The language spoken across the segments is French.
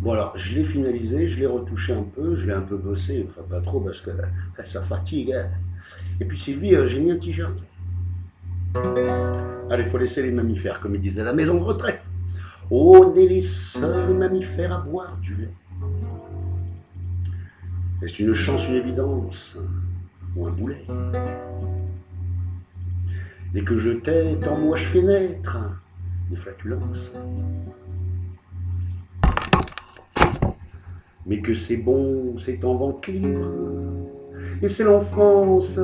Bon alors, je l'ai finalisé, je l'ai retouché un peu, je l'ai un peu bossé, enfin pas trop parce que ça fatigue, hein. Et puis Sylvie, j'ai mis un t-shirt. Allez, faut laisser les mammifères, comme ils disaient à la maison de retraite. On est les seuls mammifères à boire du lait. Est-ce une chance, une évidence ou un boulet? Dès que je tête, en moi je fais naître des flatulences. Mais que c'est bon, c'est en vente libre, et c'est l'enfance.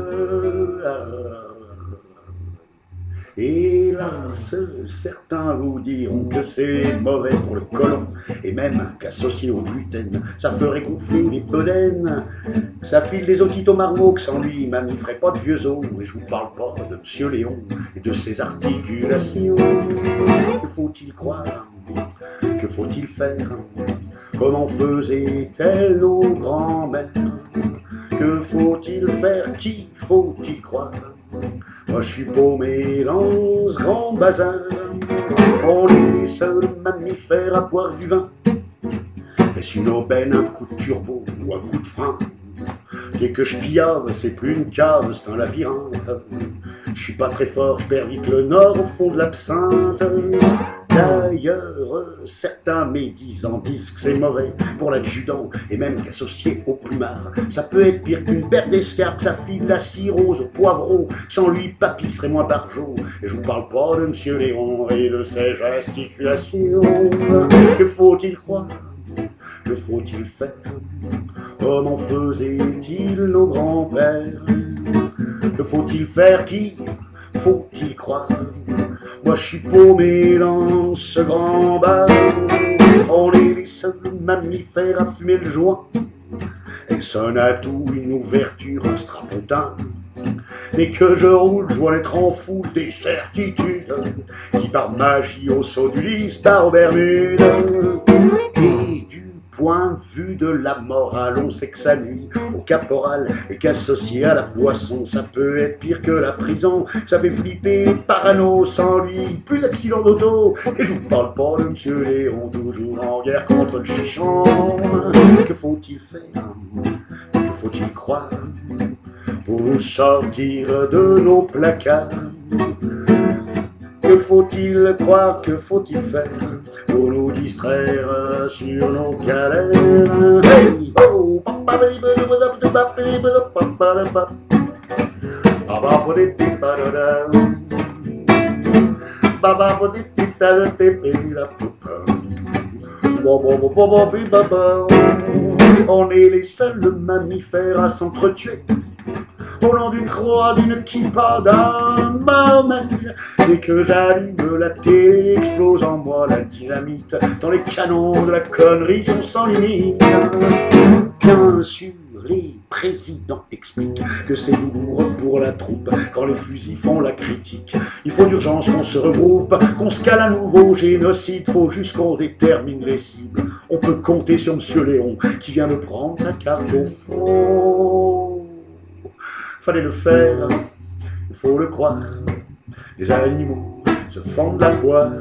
Hélas, certains vous diront que c'est mauvais pour le côlon, et même qu'associé au gluten, ça ferait gonfler les pollens, que ça file des otites au marmot, que sans lui, mamie ferait pas de vieux os, et je vous parle pas de Monsieur Léon et de ses articulations. Que faut-il croire? Que faut-il faire? Comment faisaient-elles nos grands-mères? Que faut-il faire? Qui faut-il croire? Moi je suis paumé dans ce grand bazar. On est les seuls mammifères à boire du vin. Est-ce une aubaine, un coup de turbo ou un coup de frein? Dès que je piave, c'est plus une cave, c'est un labyrinthe. Je suis pas très fort, je perds vite le nord au fond de l'absinthe. D'ailleurs, certains médisants disent que c'est mauvais pour l'adjudant, et même qu'associé au plumard, ça peut être pire qu'une paire d'escarpes, ça file la cirrhose au poivreau, sans lui, papy serait moins barjot. Et je vous parle pas de Monsieur Léon et de ses gesticulations. Que faut-il croire? Que faut-il faire? Comment faisaient-ils nos grands-pères? Que faut-il faire? Qui faut-il croire? Moi je suis paumé dans ce grand bar. On est les seuls mammifères à fumer le joint. Est-ce un atout, une ouverture, un strapontin? Dès que je roule, je vois naître en foule des certitudes qui par magie au saut du lit part aux Bermudes. Et du point de vue de la morale, on sait que ça nuit au caporal et qu'associé à la boisson, ça peut être pire que la prison. Ça fait flipper les paranos, sans lui, plus d'accidents d'auto. Et je vous parle pas de Monsieur Léon, toujours en guerre contre le chichon. Que faut-il faire? Que faut-il croire pour nous sortir de nos placards? Que faut-il croire? Que faut-il faire pour nous distraire sur nos galères? Hey, oh, on est les seuls mammifères à s'entretuer au nom d'une croix, d'une kippa, d'un Mahomet. Dès que j'allume la télé, explose en moi la dynamite, tant les canons de la connerie sont sans limite. Bien sûr, les présidents expliquent que c'est douloureux pour la troupe quand les fusils font la critique. Il faut d'urgence qu'on se regroupe, qu'on se cale à nouveau génocide. Faut juste qu'on détermine les cibles. On peut compter sur Monsieur Léon qui vient de prendre sa carte au front. Fallait le faire, il faut le croire. Les animaux se font de la poire.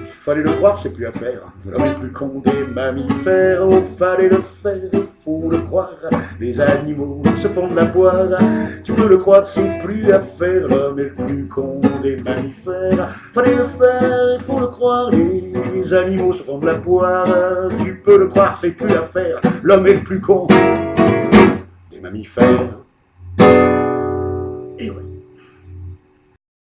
Fallait le croire, c'est plus à faire. L'homme est plus con des mammifères. Oh, fallait le faire, il faut le croire. Les animaux se font de la poire. Tu peux le croire, c'est plus à faire. L'homme est le plus con des mammifères. Fallait le faire, il faut le croire. Les animaux se font de la poire. Tu peux le croire, c'est plus à faire. L'homme est le plus con des mammifères.